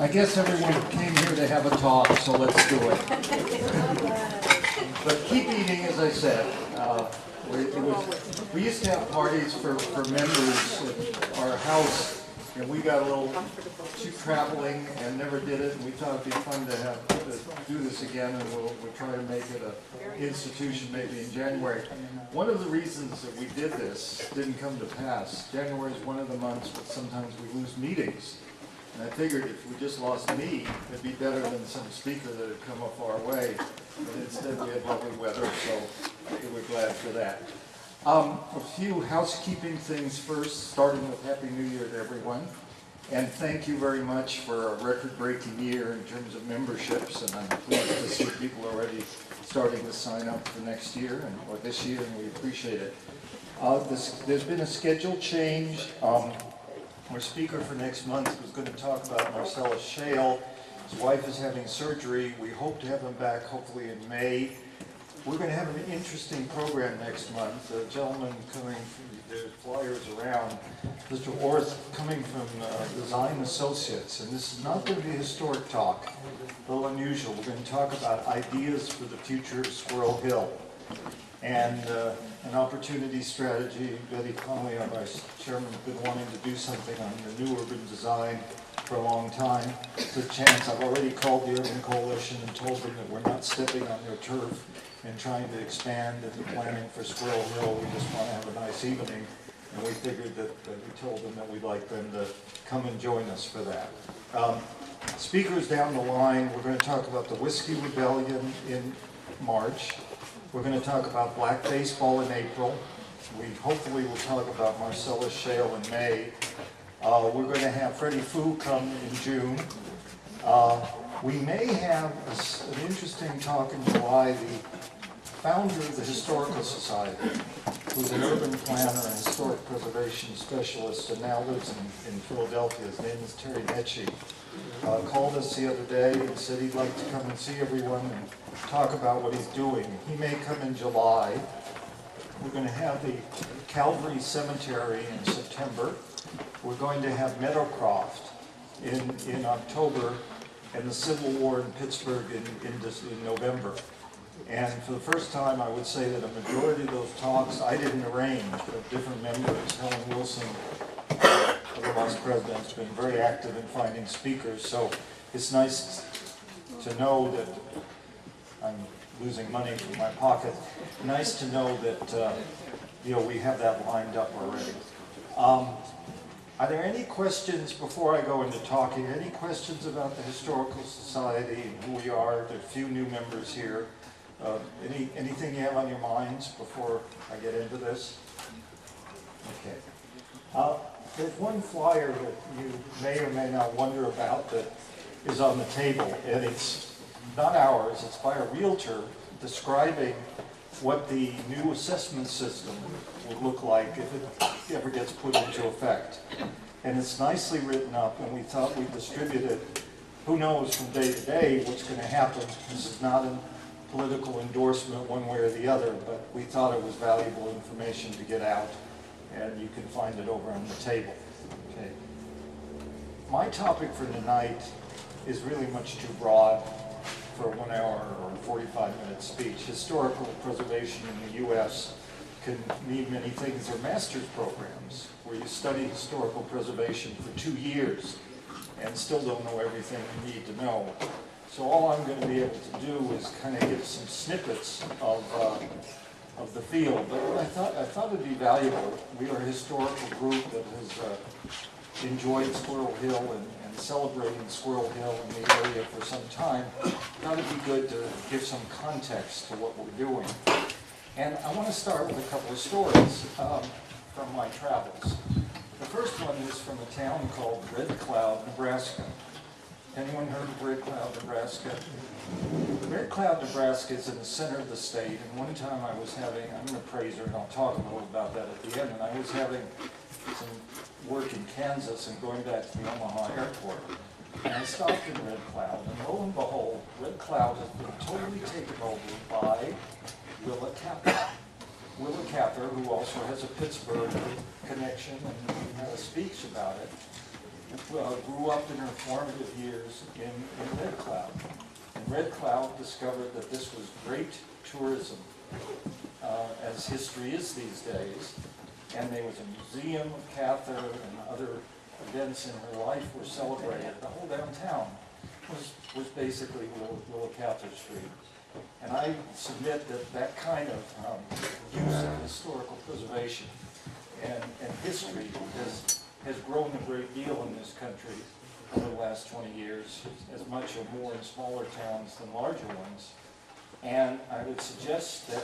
I guess everyone came here to have a talk, so let's do it. But keep eating, as I said. We used to have parties for members at our house, and we got a little too traveling and never did it. And we thought it'd be fun to do this again, and we'll try to make it an institution maybe in January. One of the reasons that we did this didn't come to pass. January is one of the months where sometimes we lose meetings. And I figured if we just lost me, it'd be better than some speaker that had come a far way. But instead we had lovely weather, so we're glad for that. A few housekeeping things first, starting with Happy New Year to everyone. And thank you very much for a record-breaking year in terms of memberships. And I'm pleased to see people already starting to sign up for next year or this year, and we appreciate it. There's been a schedule change. Our speaker for next month was going to talk about Marcellus Shale. His wife is having surgery. We hope to have him back hopefully in May. We're going to have an interesting program next month. A gentleman coming from the flyers around, Mr. Orth, coming from Design Associates. And this is not going to be a historic talk, a little unusual. We're going to talk about ideas for the future of Squirrel Hill. And an opportunity strategy. Betty Conley, our vice chairman, has been wanting to do something on the new urban design for a long time. It's a chance. I've already called the Urban Coalition and told them that we're not stepping on their turf and trying to expand into planning for Squirrel Hill. We just want to have a nice evening. And we figured that we told them that we'd like them to come and join us for that. Speakers down the line, we're going to talk about the Whiskey Rebellion in March. We're going to talk about black baseball in April. We hopefully will talk about Marcellus Shale in May. We're going to have Freddie Fu come in June. We may have an interesting talk in July. The founder of the Historical Society, who's an urban planner and historic preservation specialist and now lives in Philadelphia. His name is Terry Netchie. Called us the other day and said he'd like to come and see everyone and talk about what he's doing. He may come in July. We're going to have the Calvary Cemetery in September. We're going to have Meadowcroft in October, and the Civil War in Pittsburgh in November. And for the first time, I would say that a majority of those talks I didn't arrange, but different members. Helen Wilson, the vice president, has been very active in finding speakers. So it's nice to know that I'm losing money from my pocket. Nice to know that we have that lined up already. Are there any questions before I go into talking? Any questions about the Historical Society and who we are? There are a few new members here. Anything you have on your minds before I get into this? Okay. There's one flyer that you may or may not wonder about that is on the table, and it's not ours. It's by a realtor describing what the new assessment system would look like if it ever gets put into effect. And it's nicely written up, and we thought we'd distribute it. Who knows from day to day what's going to happen. This is not a political endorsement one way or the other, but we thought it was valuable information to get out, and you can find it over on the table. Okay. My topic for tonight is really much too broad for a 1 hour or 45-minute speech. Historical preservation in the U.S. can mean many things. They're master's programs where you study historical preservation for 2 years and still don't know everything you need to know. So all I'm going to be able to do is kind of give some snippets of the field. But I thought it'd be valuable. We are a historical group that has enjoyed Squirrel Hill and celebrating Squirrel Hill in the area for some time. Thought it'd be good to give some context to what we're doing. And I want to start with a couple of stories from my travels. The first one is from a town called Red Cloud, Nebraska. Anyone heard of Red Cloud, Nebraska? Red Cloud, Nebraska is in the center of the state, and one time I was having, I'm an appraiser, and I'll talk a little about that at the end, and I was having some work in Kansas and going back to the Omaha airport. And I stopped in Red Cloud, and lo and behold, Red Cloud has been totally taken over by Willa Cather. Willa Cather, who also has a Pittsburgh connection and had a speech about it. grew up in her formative years in Red Cloud. And Red Cloud discovered that this was great tourism, as history is these days. And there was a museum of Cather and other events in her life were celebrated. The whole downtown was basically Willa Cather Street. And I submit that that kind of use of historical preservation and history has grown a great deal in this country over the last 20 years, as much or more in smaller towns than larger ones. And I would suggest that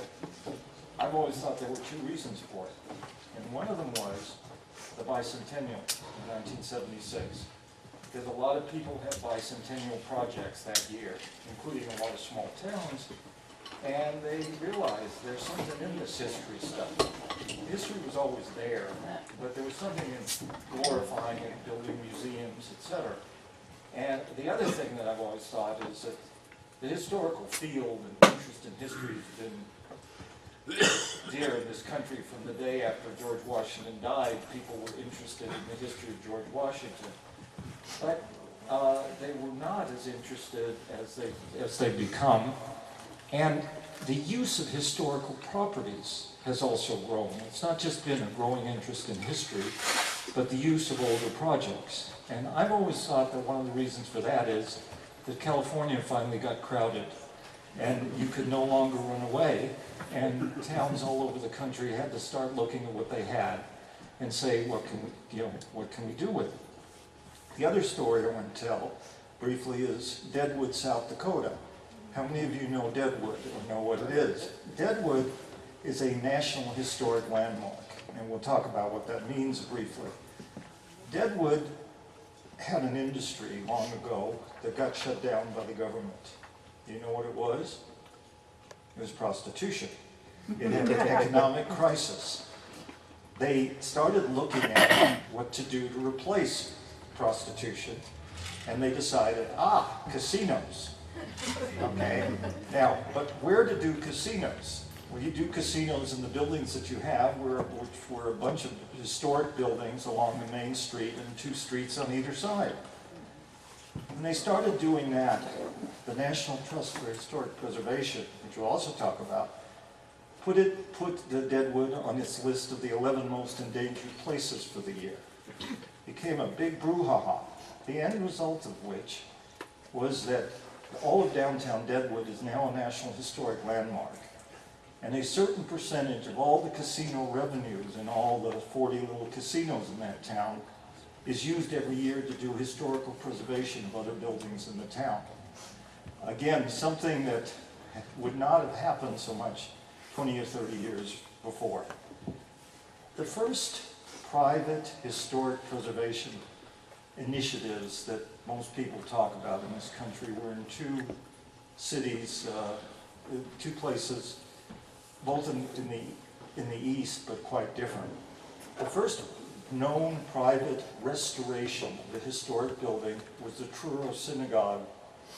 I've always thought there were two reasons for it. And one of them was the bicentennial in 1976. Because a lot of people had bicentennial projects that year, including a lot of small towns, and they realized there's something in this history stuff. History was always there, but there was something in glorifying it, building museums, etc. And the other thing that I've always thought is that the historical field and interest in history has been dear in this country from the day after George Washington died. People were interested in the history of George Washington. But they were not as interested as they've become. And the use of historical properties has also grown. It's not just been a growing interest in history, but the use of older projects. And I've always thought that one of the reasons for that is that California finally got crowded, and you could no longer run away, and towns all over the country had to start looking at what they had and say, what can we do with it? The other story I want to tell briefly is Deadwood, South Dakota. How many of you know Deadwood or know what it is? Deadwood is a National Historic Landmark, and we'll talk about what that means briefly. Deadwood had an industry long ago that got shut down by the government. Do you know what it was? It was prostitution. It had an economic crisis. They started looking at what to do to replace prostitution, and they decided, casinos. Okay, now, but where to do casinos? Well, you do casinos in the buildings that you have, which were a bunch of historic buildings along the main street and 2 streets on either side. When they started doing that, the National Trust for Historic Preservation, which we'll also talk about, put the Deadwood on its list of the 11 most endangered places for the year. It became a big brouhaha, the end result of which was that all of downtown Deadwood is now a National Historic Landmark. And a certain percentage of all the casino revenues in all the 40 little casinos in that town is used every year to do historical preservation of other buildings in the town. Again, something that would not have happened so much 20 or 30 years before. The first private historic preservation initiatives that most people talk about in this country were in 2 cities, 2 places, both in the East, but quite different. The first known private restoration of the historic building was the Truro Synagogue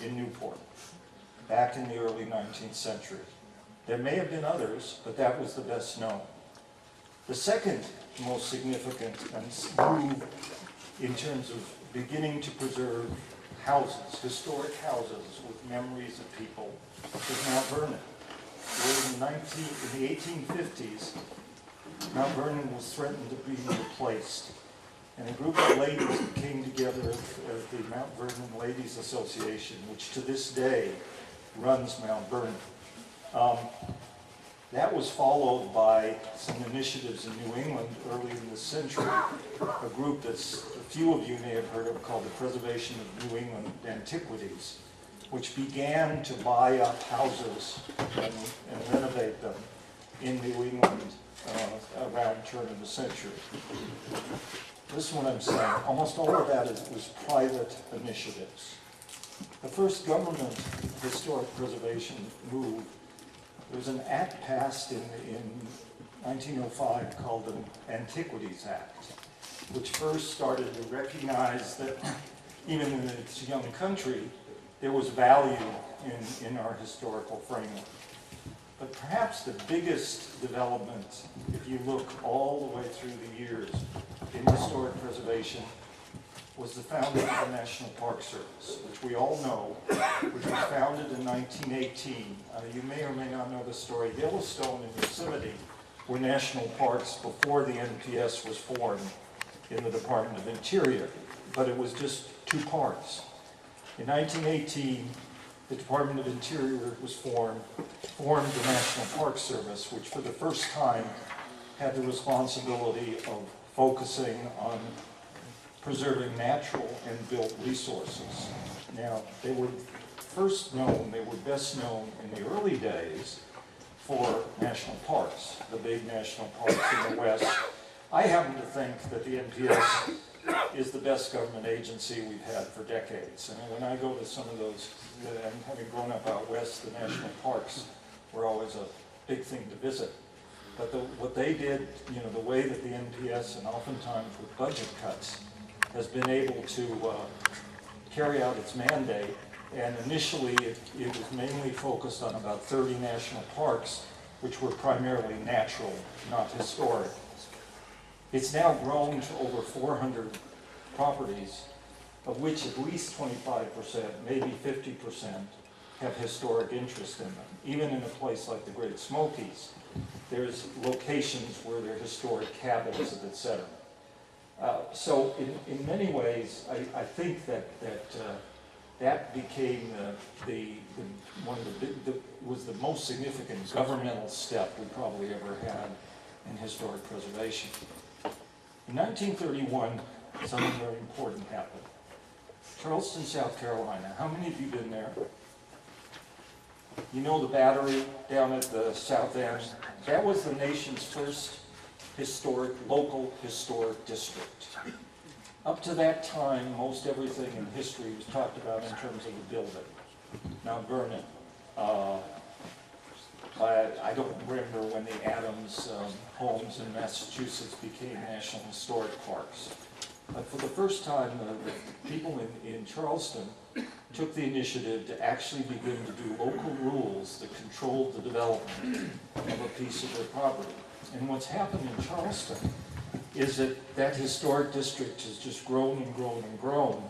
in Newport, back in the early 19th century. There may have been others, but that was the best known. The second most significant move in terms of beginning to preserve houses, historic houses with memories of people, was Mount Vernon. In the 1850s, Mount Vernon was threatened to be replaced. And a group of ladies came together as the Mount Vernon Ladies Association, which to this day runs Mount Vernon. That was followed by some initiatives in New England early in this century, a group that a few of you may have heard of called the Preservation of New England Antiquities, which began to buy up houses and renovate them in New England around the turn of the century. Listen to what I'm saying. Almost all of that was private initiatives. The first government historic preservation move, there was an act passed in 1905 called the Antiquities Act, which first started to recognize that even in its young country, there was value in our historical framework. But perhaps the biggest development, if you look all the way through the years in historic preservation, was the founding of the National Park Service, which we all know, which was founded in 1918. You may or may not know the story. Yellowstone and Yosemite were national parks before the NPS was formed in the Department of Interior, but it was just two parks. In 1918, the Department of Interior was formed the National Park Service, which for the first time had the responsibility of focusing on preserving natural and built resources. Now, they were best known in the early days for national parks, the big national parks in the West. I happen to think that the NPS is the best government agency we've had for decades. And when I go to some of those, and having grown up out west, the national parks were always a big thing to visit. But what they did, the way that the NPS, and oftentimes with budget cuts, has been able to carry out its mandate. And initially, it was mainly focused on about 30 national parks, which were primarily natural, not historic. It's now grown to over 400 properties, of which at least 25%, maybe 50%, have historic interest in them. Even in a place like the Great Smokies, there's locations where there are historic cabins, etc. So in many ways, I think that became was the most significant governmental step we probably ever had in historic preservation. In 1931, something very important happened. Charleston, South Carolina. How many of you been there? You know the Battery down at the south end? That was the nation's first local historic district. Up to that time, most everything in history was talked about in terms of the building. Mount Vernon. I don't remember when the Adams homes in Massachusetts became National Historic Parks. But for the first time, the people in Charleston took the initiative to actually begin to do local rules that controlled the development of a piece of their property. And what's happened in Charleston is that historic district has just grown and grown and grown,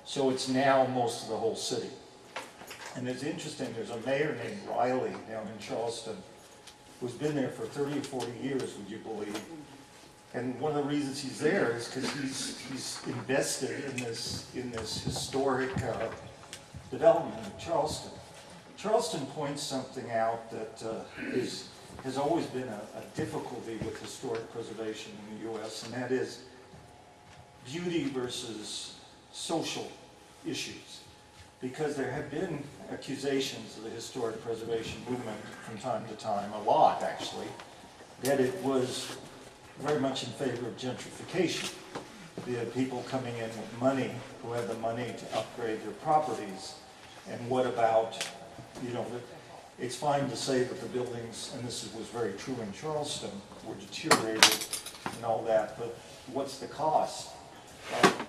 so it's now most of the whole city. And it's interesting, there's a mayor named Riley down in Charleston who's been there for 30 or 40 years, would you believe? And one of the reasons he's there is because he's invested in this historic development of Charleston. Charleston points something out that has always been a difficulty with historic preservation in the U.S., and that is beauty versus social issues. Because there have been accusations of the historic preservation movement from time to time, a lot actually, that it was very much in favor of gentrification. We had people coming in with money who had the money to upgrade their properties. And what about, it's fine to say that the buildings, and this was very true in Charleston, were deteriorated and all that, but what's the cost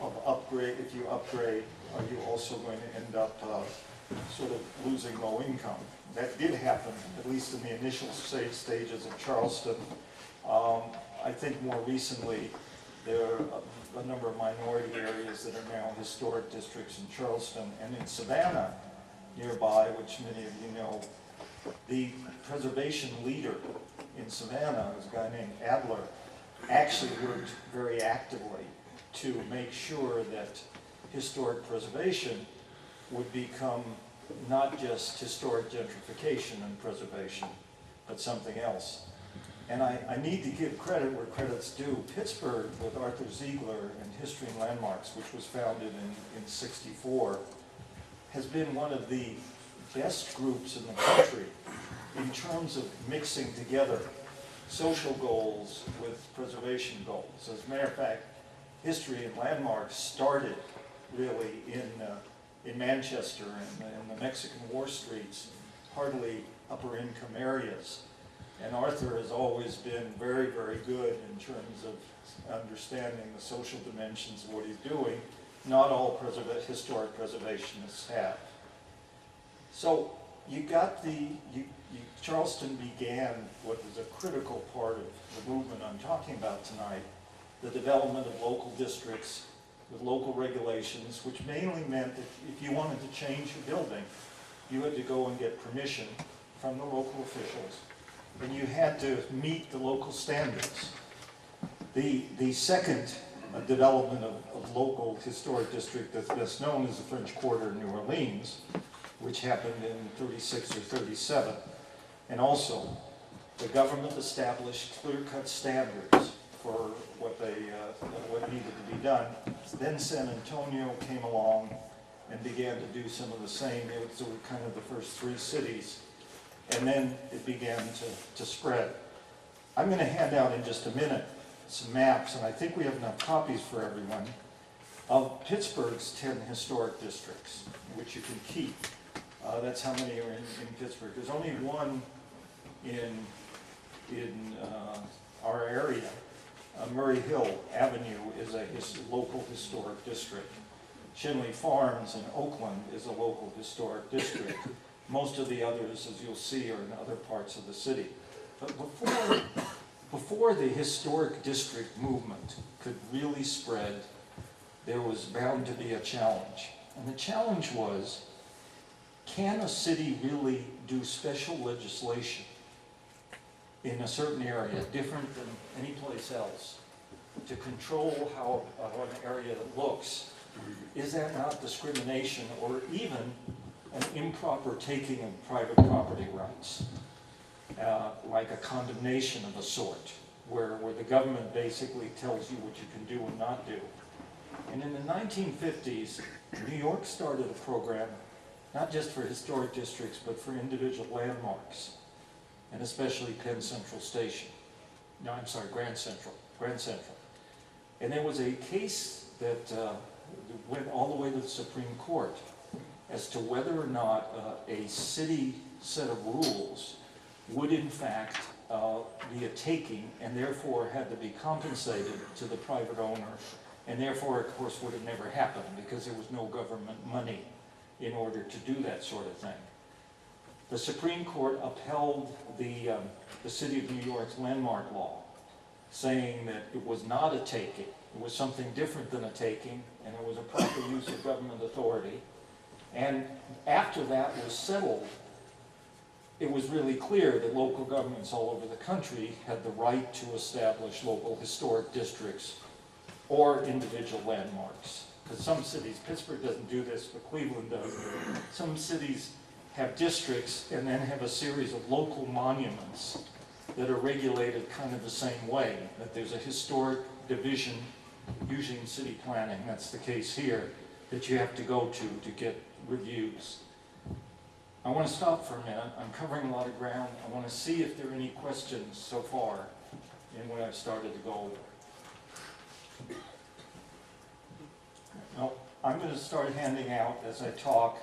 of upgrade? If you upgrade, are you also going to end up sort of losing low income? That did happen, at least in the initial stages of Charleston. I think more recently, there are a number of minority areas that are now historic districts in Charleston. And in Savannah, nearby, which many of you know, the preservation leader in Savannah, is a guy named Adler, actually worked very actively to make sure that historic preservation would become not just historic gentrification and preservation, but something else. And I need to give credit where credit's due. Pittsburgh, with Arthur Ziegler and History and Landmarks, which was founded in '64, has been one of the best groups in the country in terms of mixing together social goals with preservation goals. As a matter of fact, History and Landmarks started really in Manchester and in the Mexican War streets, hardly upper income areas. And Arthur has always been very, very good in terms of understanding the social dimensions of what he's doing. Not all historic preservationists have. So Charleston began what was a critical part of the movement I'm talking about tonight, the development of local districts with local regulations, which mainly meant that if you wanted to change your building, you had to go and get permission from the local officials, and you had to meet the local standards. The second development of local historic district that's best known is the French Quarter in New Orleans, which happened in 36 or 37. And also, the government established clear-cut standards for what needed to be done. Then San Antonio came along and began to do some of the same. It was kind of the first three cities. And then it began to spread. I'm going to hand out in just a minute some maps, and I think we have enough copies for everyone, of Pittsburgh's 10 historic districts, which you can keep. That's how many are in Pittsburgh. There's only one in our area. Murray Hill Avenue is a local historic district. Shinley Farms in Oakland is a local historic district. Most of the others, as you'll see, are in other parts of the city. But before the historic district movement could really spread, there was bound to be a challenge. And the challenge was, can a city really do special legislation in a certain area, different than any place else, to control how an area looks? Is that not discrimination or even an improper taking of private property rights? Like a condemnation of a sort, where the government basically tells you what you can do and not do. And in the 1950s, New York started a program, not just for historic districts, but for individual landmarks, and especially Penn Central Station. No, I'm sorry, Grand Central. And there was a case that went all the way to the Supreme Court as to whether or not a city set of rules would in fact be a taking, and therefore had to be compensated to the private owner, and therefore, of course, would have never happened because there was no government money in order to do that sort of thing. The Supreme Court upheld the City of New York's landmark law, saying that it was not a taking. It was something different than a taking, and it was a proper use of government authority. And after that was settled, it was really clear that local governments all over the country had the right to establish local historic districts or individual landmarks. Because some cities, Pittsburgh doesn't do this, but Cleveland does. Some cities have districts and then have a series of local monuments that are regulated kind of the same way, that there's a historic division, usually in city planning, that's the case here, that you have to go to get reviews. I want to stop for a minute. I'm covering a lot of ground. I want to see if there are any questions so far in what I've started to go over. Now, I'm going to start handing out, as I talk,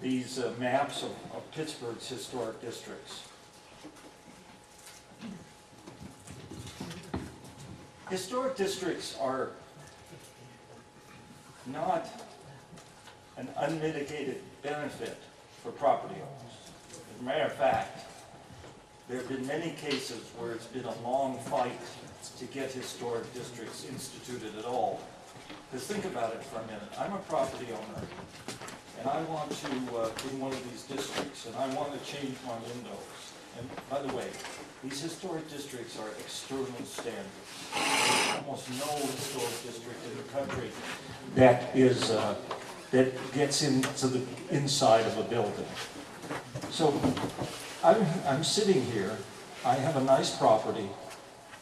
these maps of Pittsburgh's historic districts. Historic districts are not an unmitigated benefit for property owners. As a matter of fact, there have been many cases where it's been a long fight to get historic districts instituted at all. Because think about it for a minute. I'm a property owner, and I want to in one of these districts, and I want to change my windows. And by the way, these historic districts are external standards. There's almost no historic district in the country that is that gets into the inside of a building. So I'm sitting here. I have a nice property.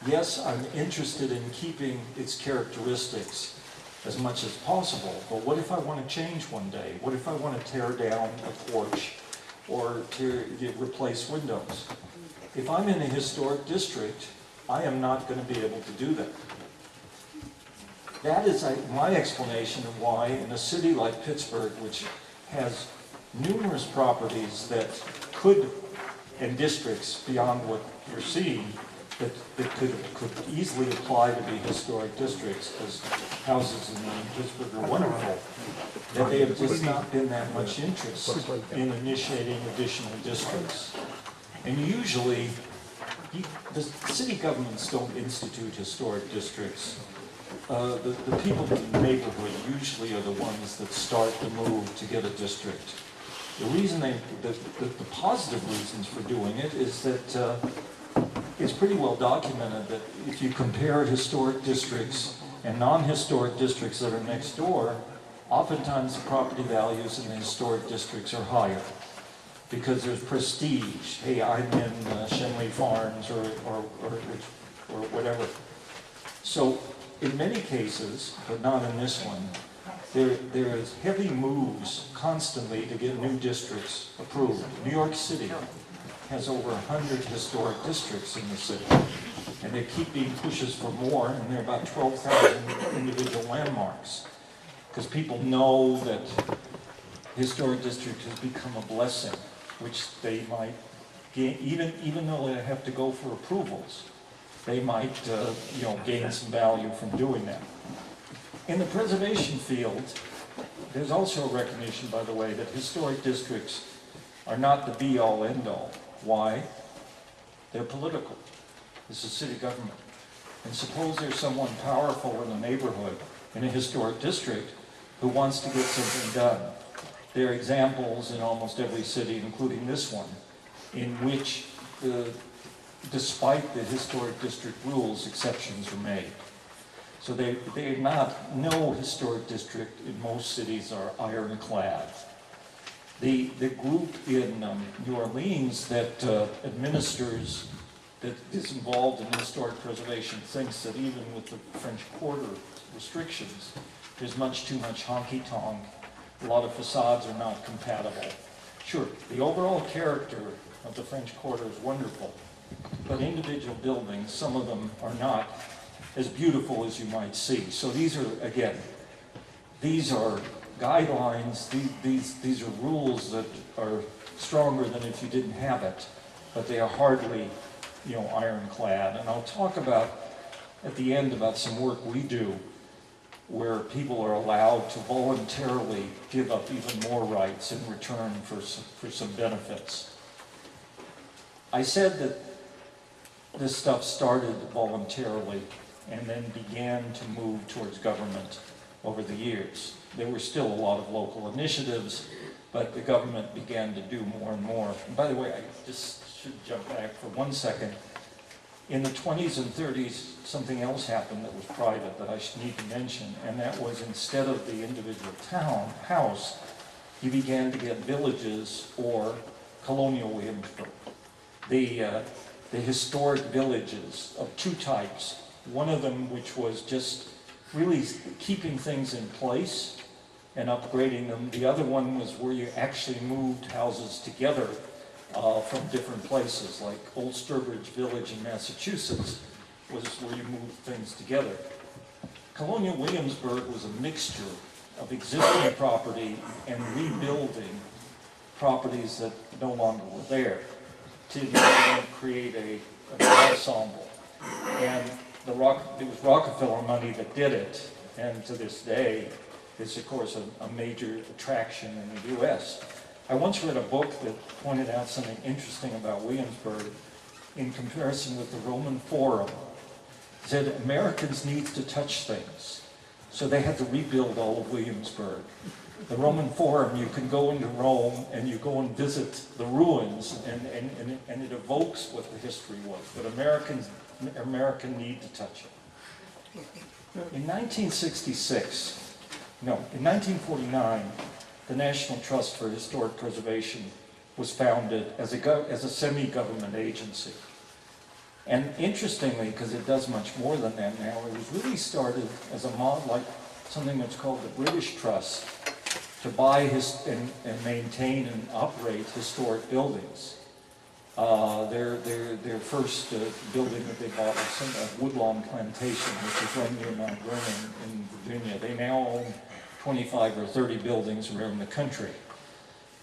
Yes, I'm interested in keeping its characteristics as much as possible, but what if I want to change one day? What if I want to tear down a porch or to replace windows? If I'm in a historic district, I am not going to be able to do that. That is my explanation of why in a city like Pittsburgh, which has numerous properties that could, and districts beyond what you're seeing, that could easily apply to be historic districts, as houses in Pittsburgh are wonderful, that they have just not been that much interest in initiating additional districts. And usually, the city governments don't institute historic districts the people in the neighborhood usually are the ones that start the move to get a district. The reason the positive reasons for doing it is that it's pretty well documented that if you compare historic districts and non-historic districts that are next door, oftentimes the property values in the historic districts are higher because there's prestige. Hey, I'm in Shenley Farms or whatever. So in many cases, but not in this one, there is heavy moves constantly to get new districts approved. New York City has over 100 historic districts in the city, and they keep being pushes for more, and there are about 12,000 individual landmarks, because people know that historic district has become a blessing, which they might gain, even though they have to go for approvals, they might gain some value from doing that. In the preservation field, there's also a recognition, by the way, that historic districts are not the be-all, end-all. Why? They're political. This is city government. And suppose there's someone powerful in the neighborhood, in a historic district, who wants to get something done. There are examples in almost every city, including this one, in which, despite the historic district rules, exceptions are made. So they're not, no historic district in most cities are ironclad. The group in New Orleans that administers, that is involved in historic preservation, thinks that even with the French Quarter restrictions, there's much too much honky-tonk. A lot of facades are not compatible. Sure, the overall character of the French Quarter is wonderful, but individual buildings, some of them are not as beautiful as you might see. So these are, again, these are guidelines, these are rules that are stronger than if you didn't have it, but they are hardly, ironclad. And I'll talk about, at the end, about some work we do where people are allowed to voluntarily give up even more rights in return for some benefits. I said that this stuff started voluntarily and then began to move towards government over the years. There were still a lot of local initiatives, but the government began to do more and more. And by the way, I just should jump back for 1 second. In the 20s and 30s, something else happened that was private that I need to mention, and that was instead of the individual house, you began to get villages or colonial Williamsburg. The historic villages of two types. One of them which was just really keeping things in place and upgrading them. The other one was where you actually moved houses together from different places, like Old Sturbridge Village in Massachusetts was where you moved things together. Colonial Williamsburg was a mixture of existing property and rebuilding properties that no longer were there to create an ensemble. And it was Rockefeller money that did it, and to this day, it's of course a major attraction in the U.S. I once read a book that pointed out something interesting about Williamsburg in comparison with the Roman Forum. It said Americans need to touch things, so they had to rebuild all of Williamsburg. The Roman Forum, you can go into Rome and you go and visit the ruins, and it evokes what the history was, but American need to touch it. In 1949, the National Trust for Historic Preservation was founded as a semi-government agency. And interestingly, because it does much more than that now, it was really started as a model, like something that's called the British Trust, to buy and maintain and operate historic buildings. Their first building that they bought was a Woodlawn Plantation, which was run near Mount Vernon in Virginia. They now own 25 or 30 buildings around the country.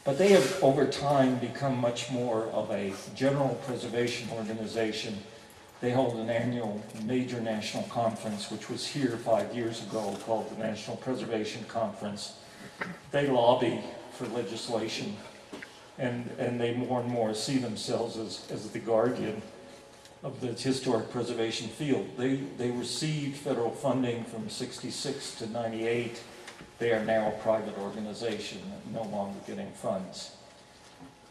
But they have, over time, become much more of a general preservation organization. They hold an annual major national conference, which was here 5 years ago, called the National Preservation Conference. They lobby for legislation, and they more and more see themselves as the guardian of the historic preservation field. They received federal funding from 66 to 98. They are now a private organization, no longer getting funds.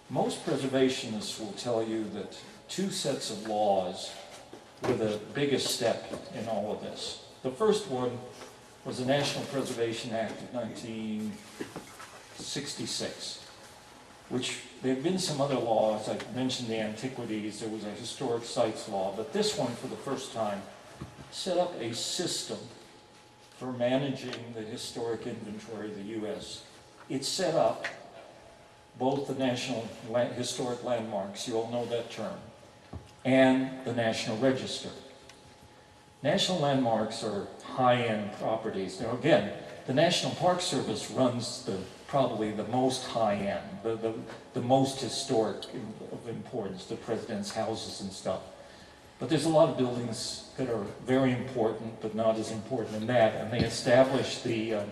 Most preservationists will tell you that two sets of laws were the biggest step in all of this. The first one was the National Preservation Act of 1966, which there have been some other laws. I mentioned the antiquities, there was a historic sites law, but this one for the first time set up a system for managing the historic inventory of the U.S. It set up both the National Historic Landmarks, you all know that term, and the National Register. National landmarks are high-end properties. Now again, the National Park Service runs probably the most high-end, the most historic of importance, the president's houses and stuff. But there's a lot of buildings that are very important, but not as important than that, and they established the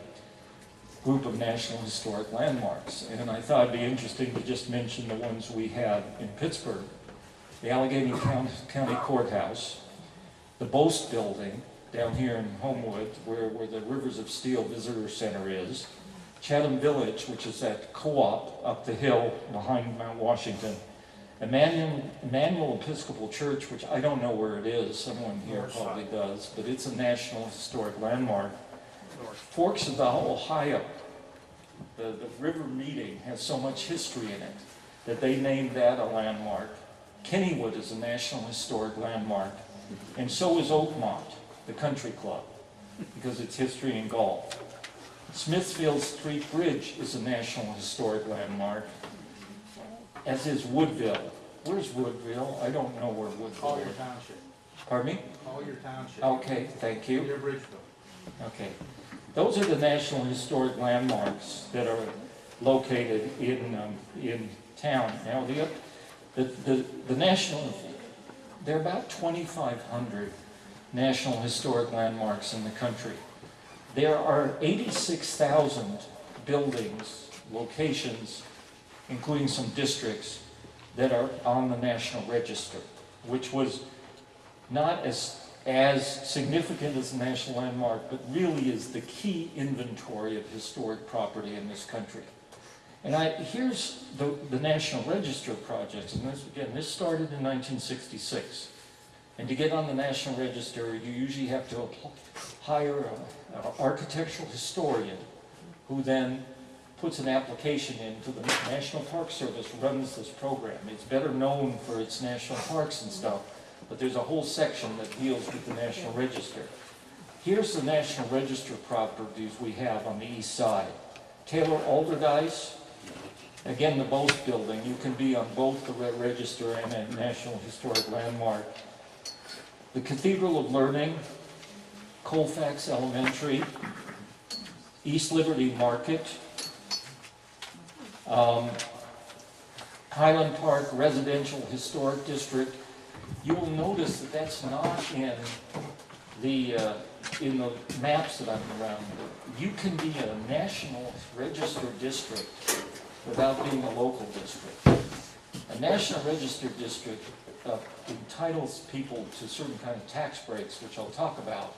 group of National Historic Landmarks. And I thought it'd be interesting to just mention the ones we have in Pittsburgh. The Allegheny County Courthouse, the Boast Building down here in Homewood, where the Rivers of Steel Visitor Center is, Chatham Village, which is that co-op up the hill behind Mount Washington, Emmanuel Episcopal Church, which I don't know where it is, someone here probably does, but it's a National Historic Landmark. Forks of the Ohio, the river meeting has so much history in it that they named that a landmark. Kennywood is a National Historic Landmark, and so is Oakmont, the country club, because it's history and golf. Smithfield Street Bridge is a National Historic Landmark, as is Woodville. Where's Woodville? I don't know where Woodville is. Collier Township. Pardon me? Collier Township. Okay, thank you. Near Bridgeville. Okay. Those are the National Historic Landmarks that are located in town. Now, the national, there are about 2,500 National Historic Landmarks in the country. There are 86,000 buildings, locations, including some districts, that are on the National Register, which was not as significant as the National Landmark, but really is the key inventory of historic property in this country. And here's the National Register projects, and this started in 1966. And to get on the National Register, you usually have to hire an architectural historian who then puts an application in to the National Park Service, runs this program. It's better known for its national parks and stuff, but there's a whole section that deals with the National Register. Here's the National Register properties we have on the east side. Taylor Alderdice, again the Boast Building. You can be on both the Register and a National Historic Landmark. The Cathedral of Learning, Colfax Elementary, East Liberty Market, Highland Park Residential Historic District. You will notice that that's not in the maps that I'm around. You can be a National Register district without being a local district. A National Register district entitles people to certain kind of tax breaks, which I'll talk about,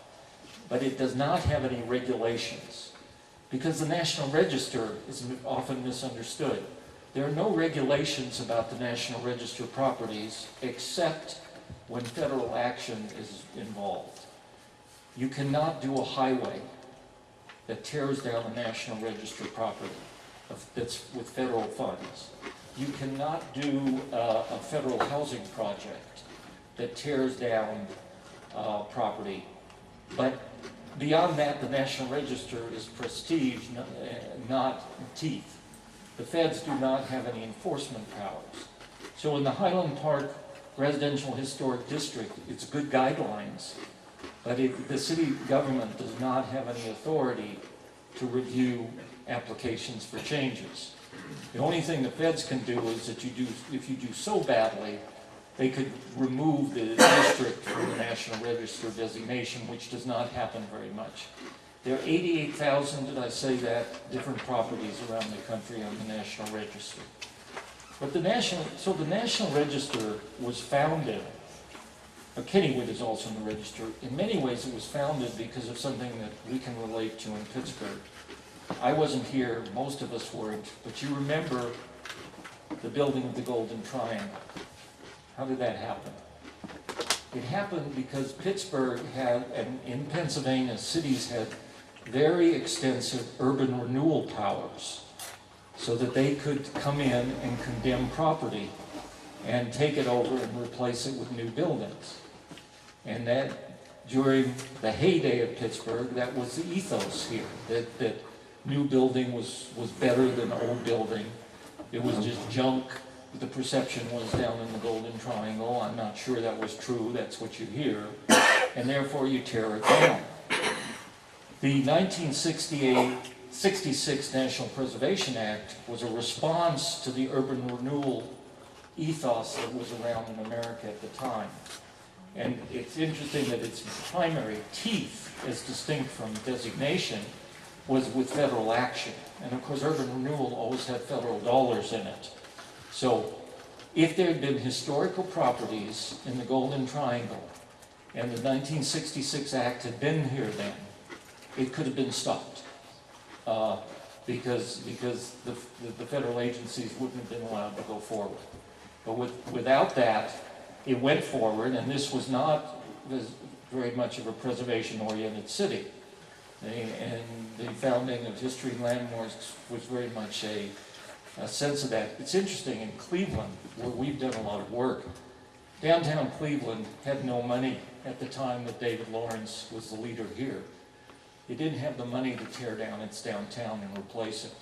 but it does not have any regulations. Because the National Register is often misunderstood. There are no regulations about the National Register properties except when federal action is involved. You cannot do a highway that tears down a National Register property that's with federal funds. You cannot do a federal housing project that tears down property. But beyond that, the National Register is prestige, not teeth. The feds do not have any enforcement powers. So in the Highland Park Residential Historic District, it's good guidelines, but the city government does not have any authority to review applications for changes. The only thing the feds can do is that if you do so badly, they could remove the district from the National Register designation, which does not happen very much. There are 88,000, did I say that, different properties around the country on the National Register. But the National Register was founded Kennywood is also in the register. In many ways, it was founded because of something that we can relate to in Pittsburgh. I wasn't here, most of us weren't, but you remember the building of the Golden Triangle. How did that happen? It happened because Pittsburgh had, and in Pennsylvania, cities had very extensive urban renewal powers so that they could come in and condemn property and take it over and replace it with new buildings. And that, during the heyday of Pittsburgh, that was the ethos here, that new building was better than old building. It was just junk. The perception was down in the Golden Triangle. I'm not sure that was true. That's what you hear. And therefore you tear it down. The 1966 National Preservation Act was a response to the urban renewal ethos that was around in America at the time. And it's interesting that its primary teeth, as distinct from designation, was with federal action. And of course, urban renewal always had federal dollars in it. So if there had been historical properties in the Golden Triangle and the 1966 Act had been here then, it could have been stopped because the federal agencies wouldn't have been allowed to go forward. But without that, it went forward, and this was not very much of a preservation-oriented city. And the founding of History and Landmarks was very much a sense of that. It's interesting, in Cleveland, where we've done a lot of work, downtown Cleveland had no money at the time that David Lawrence was the leader here. It didn't have the money to tear down its downtown and replace it.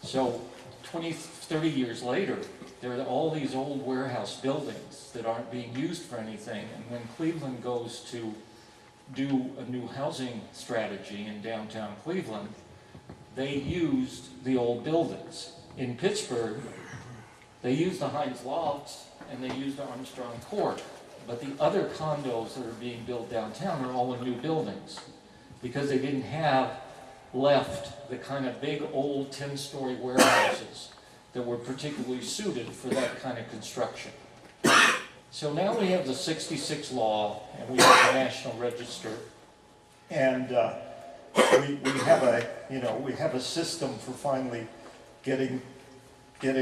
So 20, 30 years later, there are all these old warehouse buildings that aren't being used for anything, and when Cleveland goes to do a new housing strategy in downtown Cleveland, they used the old buildings. In Pittsburgh, they used the Heinz Lofts and they used Armstrong Court, but the other condos that are being built downtown are all in new buildings because they didn't have left the kind of big old 10-story warehouses that were particularly suited for that kind of construction. So now we have the 66 law and we have the National Register, and we have a system for finally getting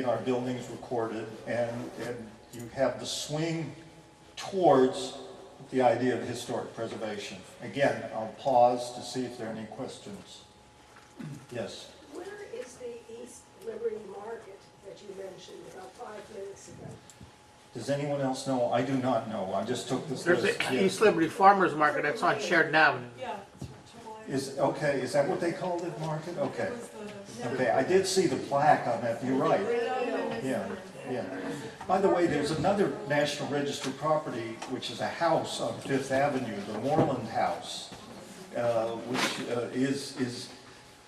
our buildings recorded, and you have the swing towards the idea of historic preservation. Again, I'll pause to see if there are any questions. Yes? Where is the East Liberty Market that you mentioned about 5 minutes ago? Does anyone else know? I do not know. I just took this There's list. the Yes. East Liberty Farmers Market, that's on Sheridan Avenue. Yeah. Is that what they called it, market? Okay. Okay, I did see the plaque on that. You're right. Yeah, yeah. By the way, there's another National Register property, which is a house on Fifth Avenue, the Moreland House, which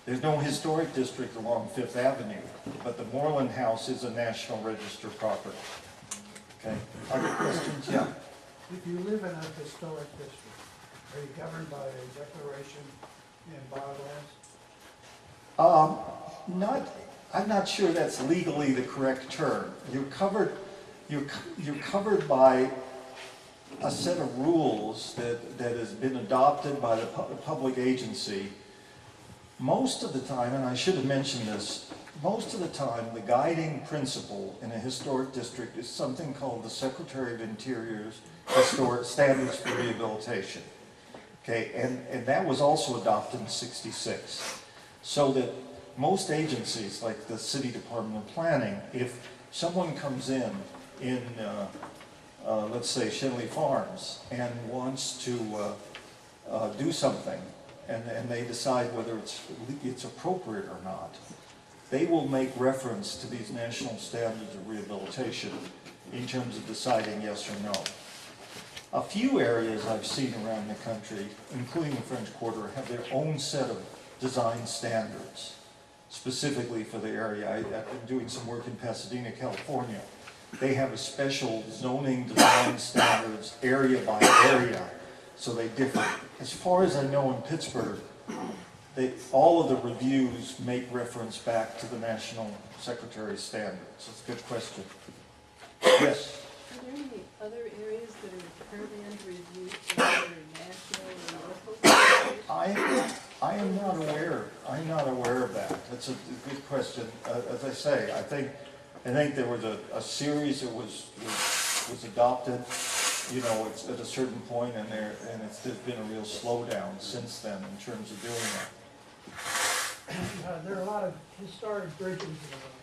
there's no historic district along Fifth Avenue, but the Moreland House is a National Register property. Okay, other questions? Yeah. If you live in a historic district, are you governed by a declaration in bylaws? I'm not sure that's legally the correct term. You're covered by a set of rules that has been adopted by the public agency. Most of the time, and I should have mentioned this, most of the time the guiding principle in a historic district is something called the Secretary of Interior's Historic Standards for Rehabilitation. Okay, and that was also adopted in '66. So that most agencies, like the City Department of Planning, if someone comes in let's say Shenley Farms, and wants to do something, and they decide whether it's appropriate or not, they will make reference to these national standards of rehabilitation in terms of deciding yes or no. A few areas I've seen around the country, including the French Quarter, have their own set of design standards, specifically for the area. I've been doing some work in Pasadena, California. They have a special zoning design standards area by area, so they differ. As far as I know in Pittsburgh, all of the reviews make reference back to the National Secretary's standards. That's a good question. Yes? there any other areas that are currently under review for either national or local? I am not aware, I'm not aware of that. That's a good question. As I say, I think there was a series that was adopted, you know, it's at a certain point, and there's been a real slowdown since then in terms of doing that. There are a lot of historic bridges development.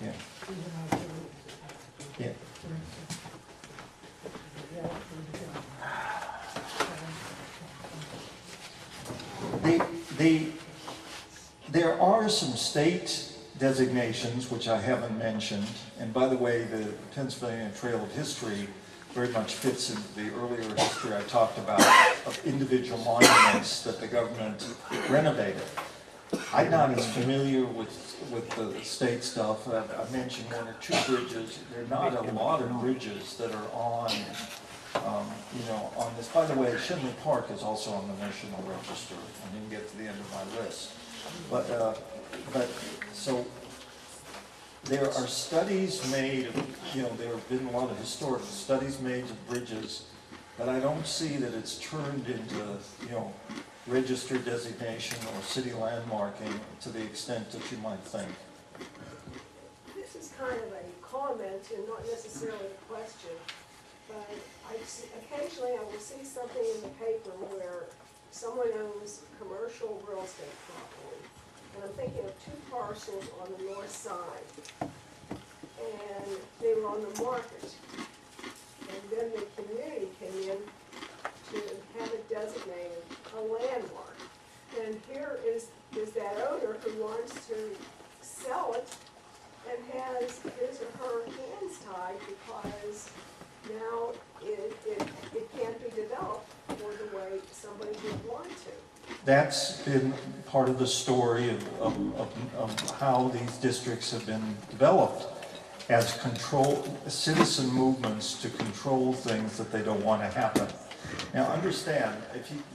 Yeah. Even out there. Yeah. For instance, There are some state designations which I haven't mentioned, and by the way, the Pennsylvania Trail of History very much fits into the earlier history I talked about of individual monuments that the government renovated. I'm not as familiar with the state stuff. I mentioned one or two bridges. There are not a lot of bridges that are on, you know, on this. By the way, Shinley Park is also on the National Register. I didn't get to the end of my list. But so there are studies made of, you know, there have been a lot of historical studies made of bridges, but I don't see that it's turned into, you know, register designation or city landmarking to the extent that you might think. This is kind of a comment and not necessarily a question, but occasionally I will see something in the paper where someone owns commercial real estate property. And I'm thinking of two parcels on the north side. And they were on the market. And then the community came in to have it designated a landmark. And here is that owner who wants to sell it and has his or her hands tied because now it can't be developed for the way somebody would want to. That's been part of the story of how these districts have been developed as citizen movements to control things that they don't want to happen. Now understand,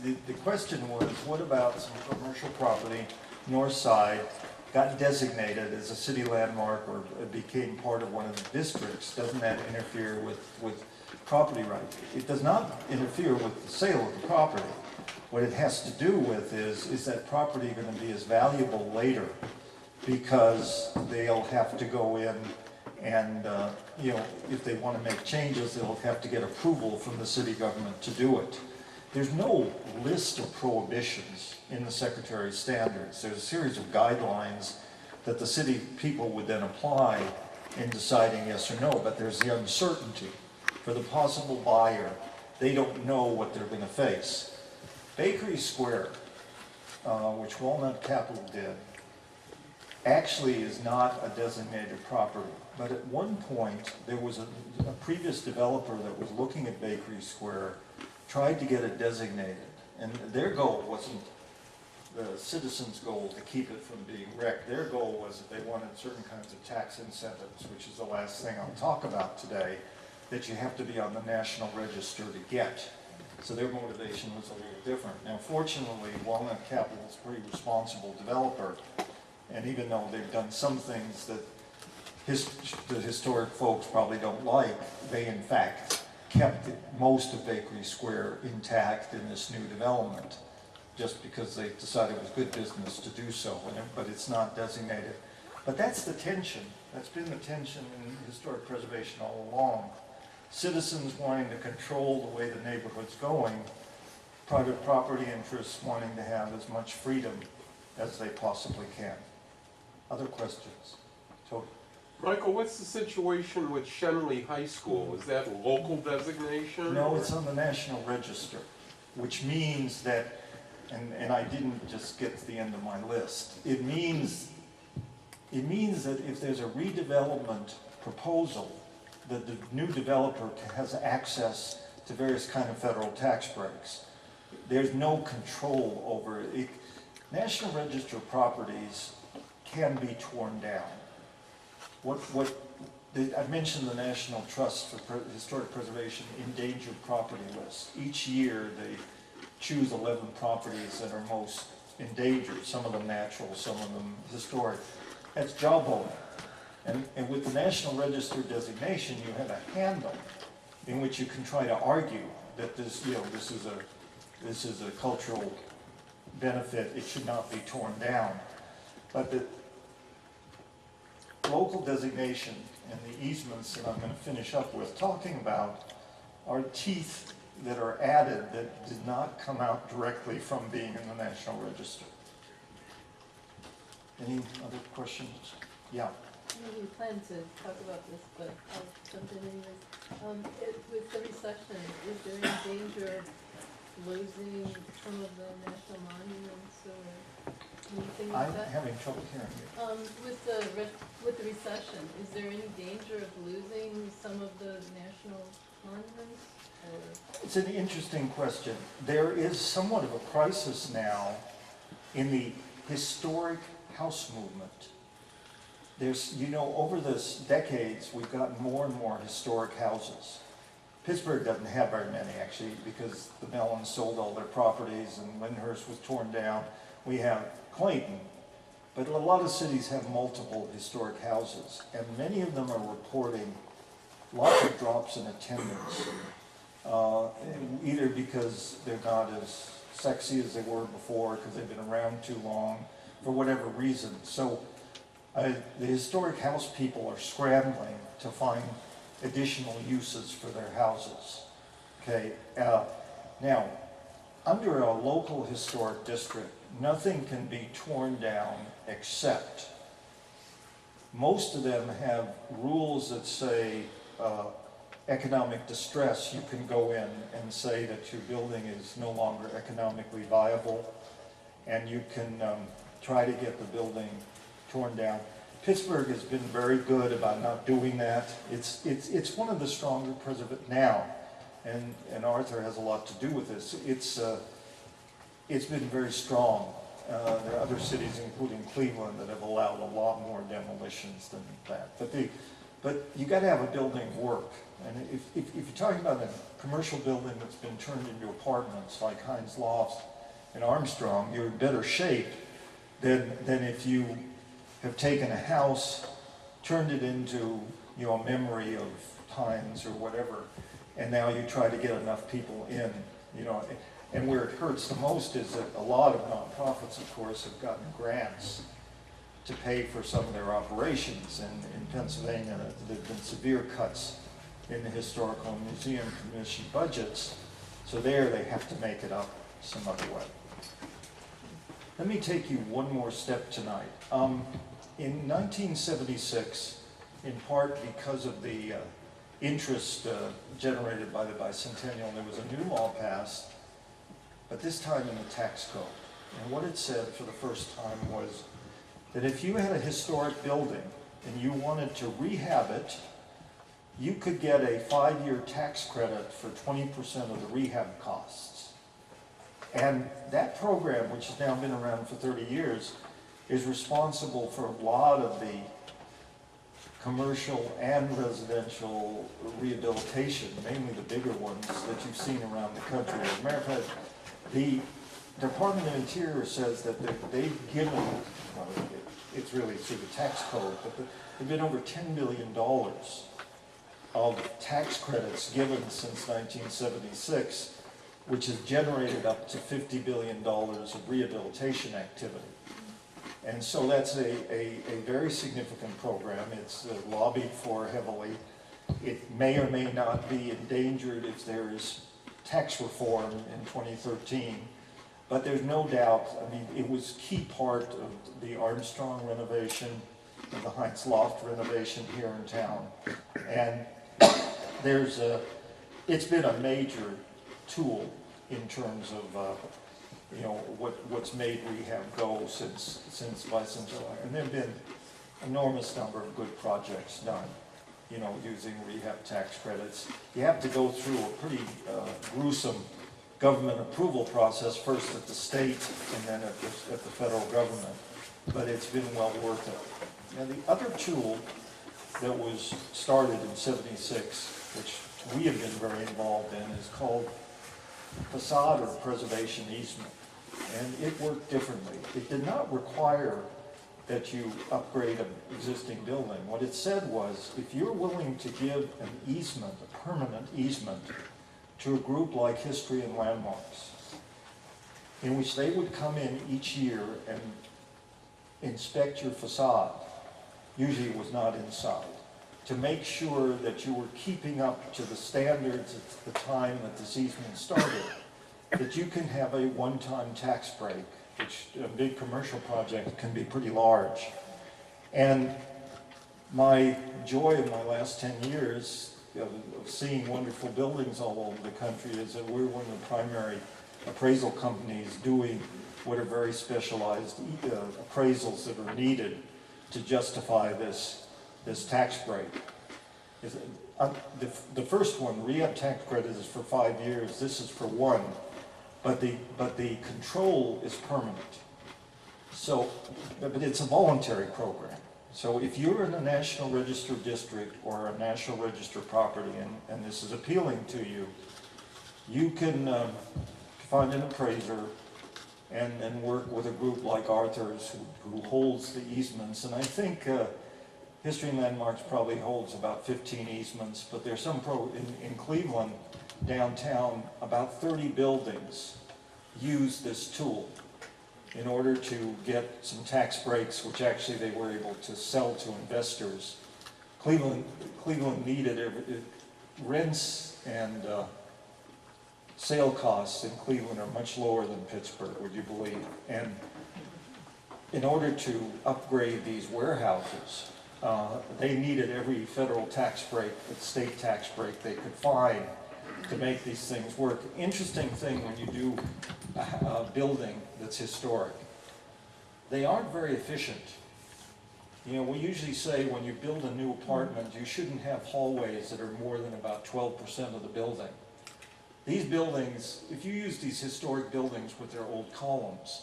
the question was, what about some commercial property, north side, got designated as a city landmark or became part of one of the districts? Doesn't that interfere with property rights? It does not interfere with the sale of the property. What it has to do with is that property going to be as valuable later because they'll have to go in and, you know, if they want to make changes, they'll have to get approval from the city government to do it. There's no list of prohibitions in the Secretary's standards. There's a series of guidelines that the city people would then apply in deciding yes or no, but there's the uncertainty. For the possible buyer, they don't know what they're going to face. Bakery Square, which Walnut Capital did, actually is not a designated property. But at one point, there was a previous developer that was looking at Bakery Square, tried to get it designated. And their goal wasn't the citizens' goal to keep it from being wrecked. Their goal was that they wanted certain kinds of tax incentives, which is the last thing I'll talk about today, that you have to be on the National Register to get. So their motivation was a little different. Now, fortunately, Walnut Capital is a pretty responsible developer, and even though they've done some things that the historic folks probably don't like, they in fact kept most of Bakery Square intact in this new development, just because they decided it was good business to do so, but it's not designated. But that's the tension. That's been the tension in historic preservation all along. Citizens wanting to control the way the neighborhood's going, private property interests wanting to have as much freedom as they possibly can. Other questions? Tony? Michael, what's the situation with Shenley High School? Is that a local designation? No, it's on the National Register, which means that, and I didn't just get to the end of my list, it means that if there's a redevelopment proposal, that the new developer has access to various kind of federal tax breaks. There's no control over it. National Register properties can be torn down. I mentioned the National Trust for Historic Preservation Endangered Property List. Each year they choose 11 properties that are most endangered, some of them natural, some of them historic. That's job owner. And with the National Register designation, you have a handle in which you can try to argue that this, you know, this is a cultural benefit, it should not be torn down. But the local designation and the easements that I'm going to finish up with talking about are teeth that are added that did not come out directly from being in the National Register. Any other questions? Yeah. We plan to talk about this, but I'll jump in anyways. With the recession, is there any danger of losing some of the national monuments or anything like I'm that? having trouble hearing you. With the recession, is there any danger of losing some of the national monuments? Or? It's an interesting question. There is somewhat of a crisis now in the historic house movement. There's, you know, over this decades, we've gotten more and more historic houses. Pittsburgh doesn't have very many, actually, because the Mellons sold all their properties and Lyndhurst was torn down. We have Clayton, but a lot of cities have multiple historic houses, and many of them are reporting lots of drops in attendance, either because they're not as sexy as they were before, because they've been around too long, for whatever reason. So the historic house people are scrambling to find additional uses for their houses. Okay, now, under a local historic district, nothing can be torn down except most of them have rules that say economic distress. You can go in and say that your building is no longer economically viable, and you can try to get the building torn down. Pittsburgh has been very good about not doing that. It's one of the stronger preservatives now, and Arthur has a lot to do with this. It's been very strong. There are other cities, including Cleveland, that have allowed a lot more demolitions than that. But you got to have a building work. And if you're talking about a commercial building that's been turned into apartments like Heinz Lofts and Armstrong, you're in better shape than if you have taken a house, turned it into, you know, a memory of Heinz or whatever, and now you try to get enough people in, you know. And where it hurts the most is that a lot of nonprofits, of course, have gotten grants to pay for some of their operations. And in Pennsylvania, there have been severe cuts in the Historical and Museum Commission budgets. So there they have to make it up some other way. Let me take you one more step tonight. In 1976, in part because of the interest generated by the bicentennial, there was a new law passed, but this time in the tax code. And what it said for the first time was that if you had a historic building and you wanted to rehab it, you could get a 5-year tax credit for 20% of the rehab costs. And that program, which has now been around for 30 years, is responsible for a lot of the commercial and residential rehabilitation, mainly the bigger ones that you've seen around the country. As a matter of fact, the Department of Interior says that they've given, well, it's really through the tax code, but they've been over $10 billion of tax credits given since 1976, which has generated up to $50 billion of rehabilitation activity. And so that's a very significant program. It's lobbied for heavily. It may or may not be endangered if there is tax reform in 2013. But there's no doubt, I mean, it was a key part of the Armstrong renovation and the Heinz Loft renovation here in town. And it's been a major tool in terms of you know, what's made rehab go since bicentennial. And there have been enormous number of good projects done, you know, using rehab tax credits. You have to go through a pretty gruesome government approval process, first at the state and then at the federal government. But it's been well worth it. Now the other tool that was started in '76, which we have been very involved in, is called facade or preservation easement. And it worked differently. It did not require that you upgrade an existing building. What it said was, if you're willing to give an easement, a permanent easement, to a group like History and Landmarks, in which they would come in each year and inspect your facade, usually it was not inside, to make sure that you were keeping up to the standards at the time that this easement started, that you can have a one-time tax break, which a big commercial project can be pretty large. And my joy in my last 10 years of seeing wonderful buildings all over the country is that we're one of the primary appraisal companies doing what are very specialized appraisals that are needed to justify this tax break. The first one, rehab tax credit, is for 5 years. This is for 1, but the control is permanent. So, but it's a voluntary program. So if you're in a National Register district or a National Register property, and this is appealing to you, you can find an appraiser and work with a group like Arthur's who holds the easements. And I think History and Landmarks probably holds about 15 easements, but there's some in Cleveland, downtown, about 30 buildings use this tool in order to get some tax breaks, which actually they were able to sell to investors. Cleveland needed it. Rents and sale costs in Cleveland are much lower than Pittsburgh, would you believe? And in order to upgrade these warehouses, they needed every federal tax break, state tax break they could find to make these things work. Interesting thing when you do a building that's historic, they aren't very efficient. You know, we usually say when you build a new apartment, you shouldn't have hallways that are more than about 12% of the building. These buildings, if you use these historic buildings with their old columns,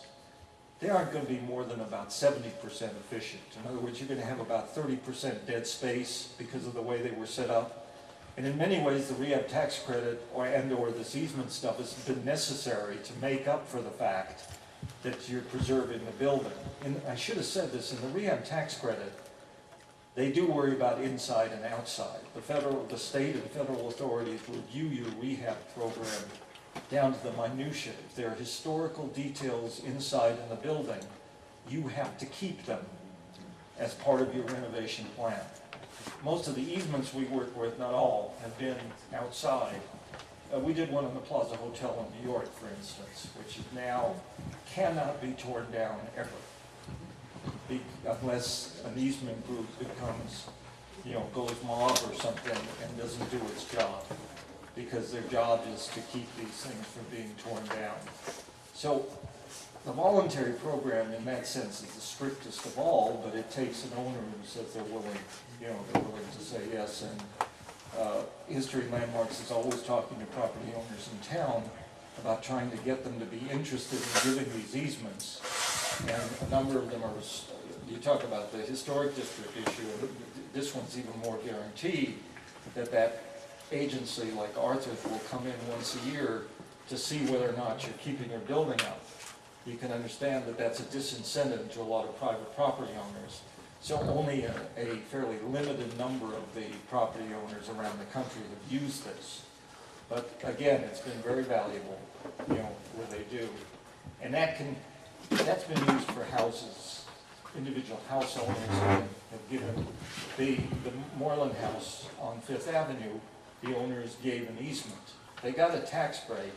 they aren't going to be more than about 70% efficient. In other words, you're going to have about 30% dead space because of the way they were set up. And in many ways, the rehab tax credit or this easement stuff has been necessary to make up for the fact that you're preserving the building. And I should have said this, in the rehab tax credit, they do worry about inside and outside. The state and federal authorities review your rehab program down to the minutiae. If there are historical details inside in the building, you have to keep them as part of your renovation plan. Most of the easements we work with, not all, have been outside. We did one in the Plaza Hotel in New York, for instance, which now cannot be torn down ever, unless an easement group becomes, goes mob or something and doesn't do its job, because their job is to keep these things from being torn down. So the voluntary program in that sense is the strictest of all, but it takes an owner who says they're willing, they're willing to say yes. And History and Landmarks is always talking to property owners in town about trying to get them to be interested in giving these easements. And a number of them are, you talk about the historic district issue, this one's even more guaranteed that agency like Arthur's will come in once a year to see whether or not you're keeping your building up. You can understand that that's a disincentive to a lot of private property owners. So only a fairly limited number of the property owners around the country have used this. But again, it's been very valuable, where they do. And that's been used for houses. Individual house owners have given the Moreland House on Fifth Avenue, the owners gave an easement. They got a tax break.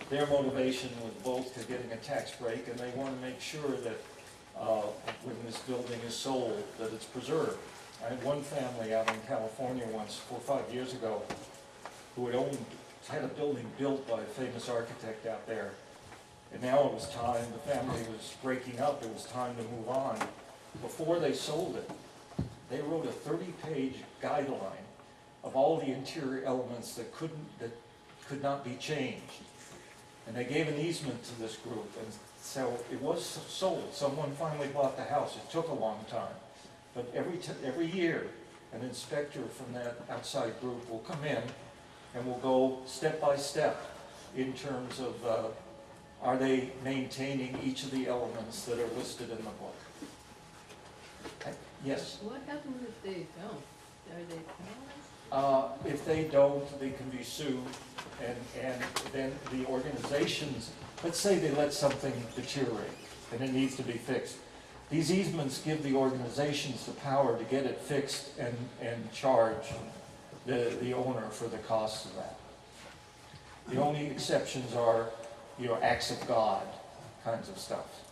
Their motivation was both to getting a tax break, and they want to make sure that when this building is sold, that it's preserved. I had one family out in California once, 4 or 5 years ago, who had a building built by a famous architect out there. And now it was time, the family was breaking up, it was time to move on. Before they sold it, they wrote a 30-page guideline of all the interior elements that could not be changed. And they gave an easement to this group, and so it was sold. Someone finally bought the house. It took a long time. But every year, an inspector from that outside group will come in and will go step by step in terms of are they maintaining each of the elements that are listed in the book. Yes. What happens if they don't? Are they penalized? If they don't, they can be sued, and then the organizations, let's say they let something deteriorate and it needs to be fixed. These easements give the organizations the power to get it fixed and charge the owner for the costs of that. The only exceptions are, acts of God kinds of stuff.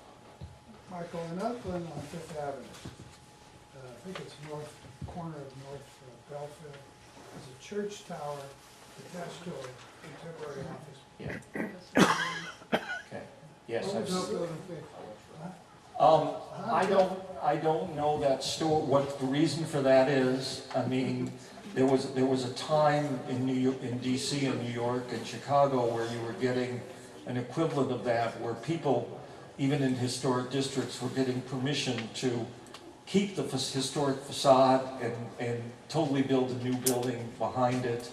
Michael, in Oakland on Fifth Avenue, I think it's north corner of North Belfield, there's a church tower attached to a temporary office. Yeah. Okay. Yes, What I've was seen. Oakland on Fifth? I don't know that story, what the reason for that is. I mean, there was a time in DC and New York and Chicago where you were getting an equivalent of that, where people, even in historic districts, were getting permission to keep the historic facade and totally build a new building behind it.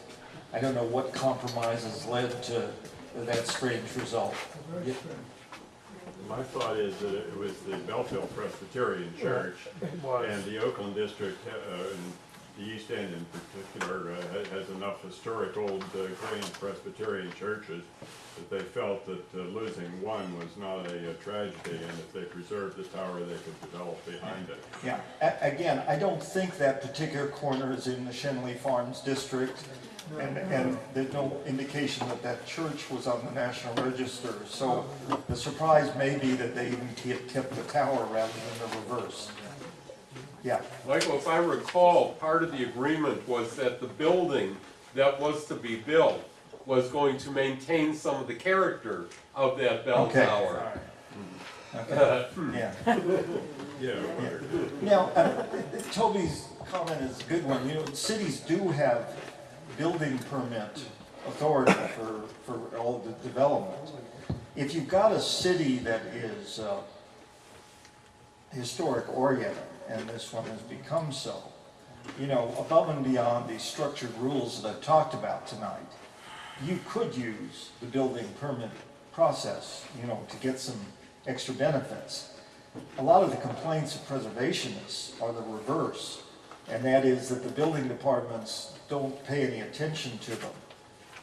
I don't know what compromises led to that strange result. Very strange. My thought is that it was the Belfield Presbyterian Church, It was. and the Oakland District, the East End in particular, has enough historic old Korean Presbyterian churches that they felt that losing one was not a tragedy, and if they preserved the tower, they could develop behind it. Yeah, again, I don't think that particular corner is in the Shenley Farms district, and there's no indication that that church was on the National Register, so the surprise may be that they even kept the tower rather than the reverse. Yeah, Michael, if I recall, part of the agreement was that the building that was to be built was going to maintain some of the character of that bell Okay. tower. okay, yeah. Yeah. Now, Toby's comment is a good one. Cities do have building permit authority for all the development. If you've got a city that is historic oriented, and this one has become so, above and beyond these structured rules that I've talked about tonight, you could use the building permit process, to get some extra benefits. A lot of the complaints of preservationists are the reverse, and that is that the building departments don't pay any attention to them,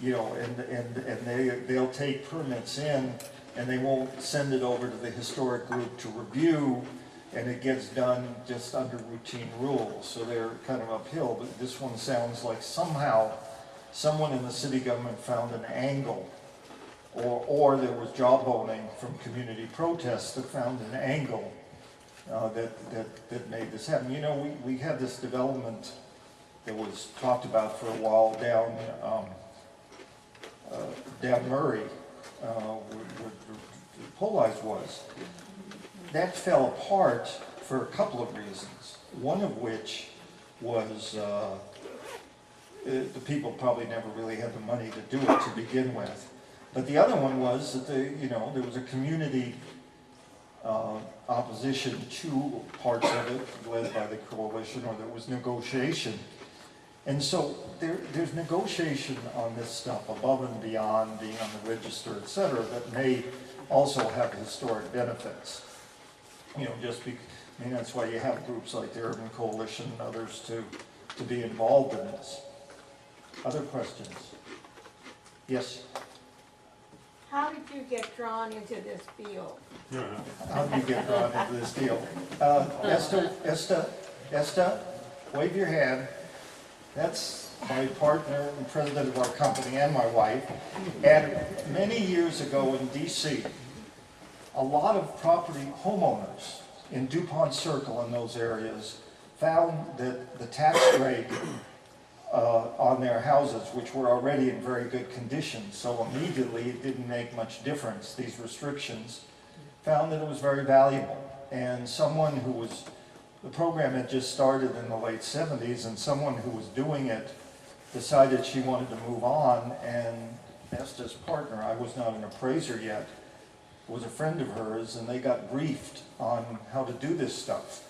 and they'll take permits in, and they won't send it over to the historic group to review, and it gets done just under routine rules, so they're kind of uphill. But this one sounds like somehow someone in the city government found an angle, or there was jawboning from community protests that found an angle that made this happen. We had this development that was talked about for a while down Murray, where Poli's was. That fell apart for a couple of reasons. One of which was the people probably never really had the money to do it to begin with. But the other one was that there was a community opposition to parts of it, led by the coalition, or there was negotiation. And so there's negotiation on this stuff above and beyond being on the register, et cetera, that may also have historic benefits. That's why you have groups like the Ehrmann Coalition and others to be involved in this. Other questions? Yes? How did you get drawn into this field? How do you get drawn into this deal? Esta, wave your hand. That's my partner and president of our company and my wife. And many years ago in DC, a lot of property homeowners in DuPont Circle and those areas found that the tax rate on their houses, which were already in very good condition, so immediately it didn't make much difference, these restrictions, found that it was very valuable. And someone who was, the program had just started in the late 70s, and someone who was doing it decided she wanted to move on, and Esta's partner, I was not an appraiser yet, was a friend of hers, and they got briefed on how to do this stuff.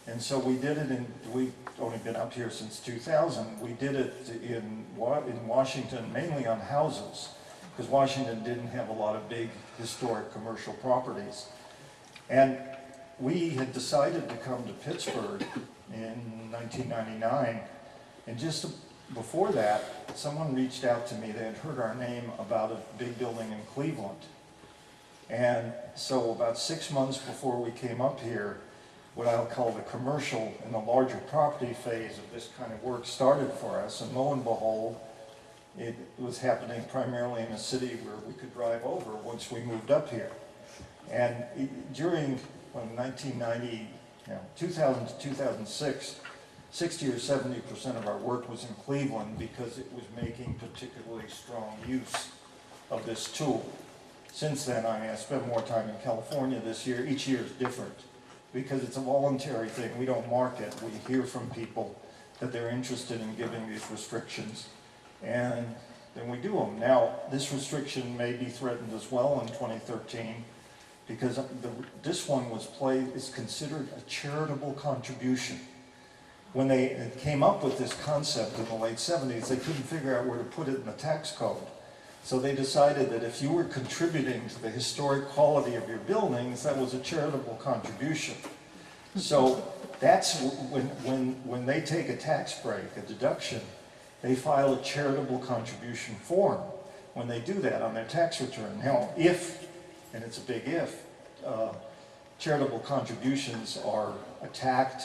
And so we did it we've only been up here since 2000, we did it in Washington, mainly on houses, because Washington didn't have a lot of big historic commercial properties. And we had decided to come to Pittsburgh in 1999. And just before that, someone reached out to me. They had heard our name about a big building in Cleveland. And so about 6 months before we came up here, what I'll call the commercial and the larger property phase of this kind of work started for us. And lo and behold, it was happening primarily in a city where we could drive over once we moved up here. And during 1990, 2000 to 2006, 60 or 70% of our work was in Cleveland because it was making particularly strong use of this tool. Since then, I spent more time in California this year. Each year is different because it's a voluntary thing. We don't market. We hear from people that they're interested in giving these restrictions, and then we do them. Now, this restriction may be threatened as well in 2013 because this one is considered a charitable contribution. When they came up with this concept in the late 70s, they couldn't figure out where to put it in the tax code. So they decided that if you were contributing to the historic quality of your buildings, that was a charitable contribution. So that's when they take a tax break, a deduction, they file a charitable contribution form when they do that on their tax return. Now, if, and it's a big if, charitable contributions are attacked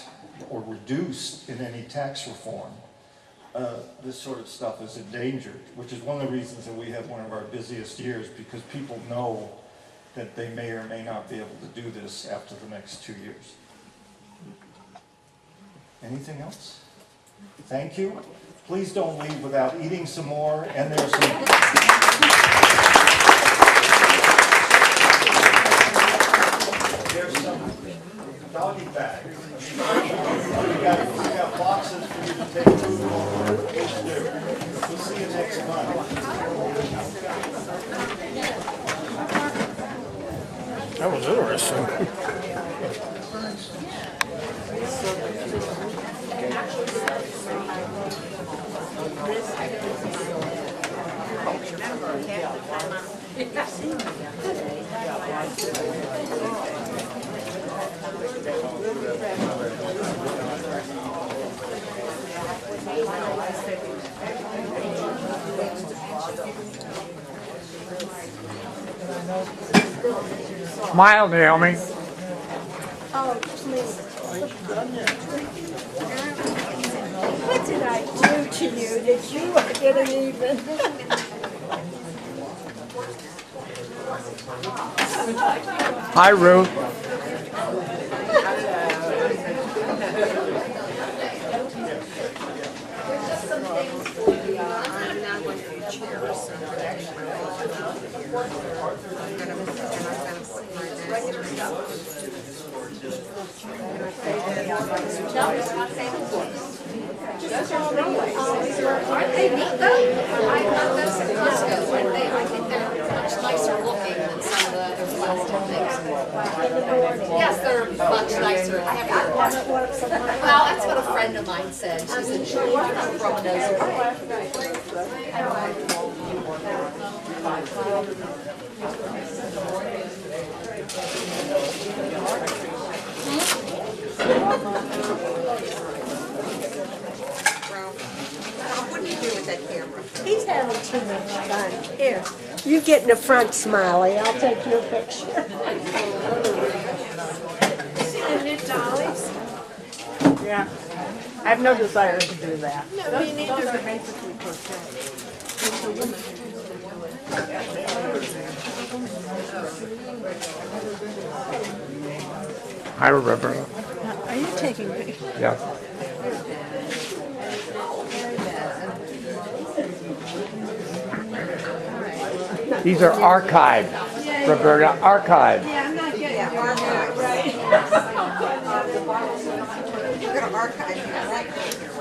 or reduced in any tax reform, this sort of stuff is endangered, which is one of the reasons that we have one of our busiest years, because people know that they may or may not be able to do this after the next 2 years. Anything else? Thank you. Please don't leave without eating some more, and there's some doggy bags. We got boxes for you to take food home. Please do. We'll see you next month. That was interesting. Smile, Naomi. Oh, please. What did I do to you that you are getting even? Hi, Ruth. Aren't they neat though? I love those at Costco, aren't they? I think they're much nicer looking than some of the other plastic things. Yes, they're much nicer and heavier. Well, that's what a friend of mine said. She's in Roanoke. What do you do with that camera? He's having too much fun. Here, you get in the front, Smiley. I'll take your picture. See the new dollies? Yeah. I have no desire to do that. No, me neither. Those are basically crocheted. Hi, Roberta. Are you taking me? Yeah. These are archived, Roberta, archived. Yeah, I'm not getting it. Right. You're going to archive me, right?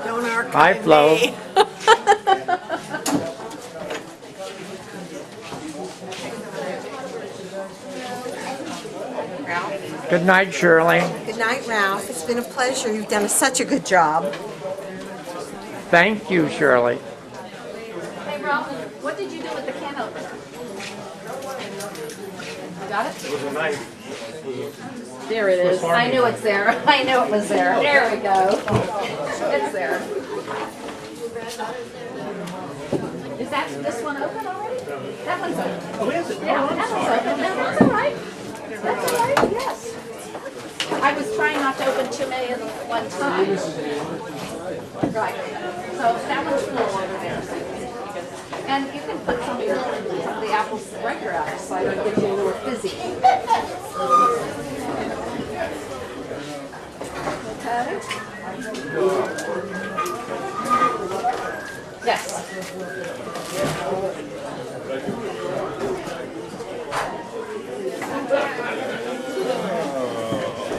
Don't archive Hi, Flo. me. Good night, Shirley. Good night, Ralph. It's been a pleasure. You've done such a good job. Thank you, Shirley. Hey Ralph, what did you do with the can opener? You got it? It was a knife. There it is. I knew it's there. I knew it was there. There we go. It's there. Is that this one open already? That one's open. Oh, is it? Yeah, that one's open. No, that's all right. That's all right, yes. I was trying not to open too many at one time. Right. So that one's full over there. And you can put some of the apples, regular apple cider, and get you a little fizzy. Okay. Yes.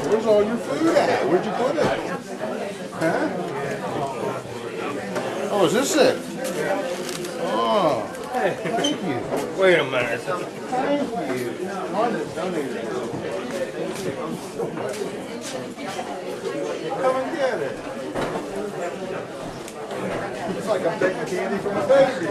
Where's all your food at? Where'd you put it? Huh? Oh, is this it? Oh, thank you. Wait a minute. Thank you. Come and get it. It's like I'm taking candy from a baby.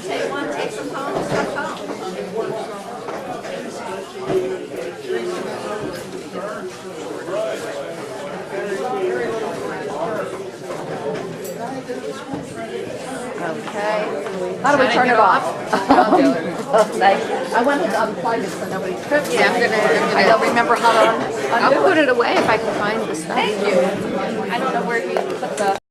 Take one, take some home, stuff home. Okay. How do we turn it off? I'll do it. Okay. I went to unplug it so nobody trips. Yeah, I'm gonna- I don't remember how to I'll undo put it away if I can find the stuff. Thank you. I don't know where you put the.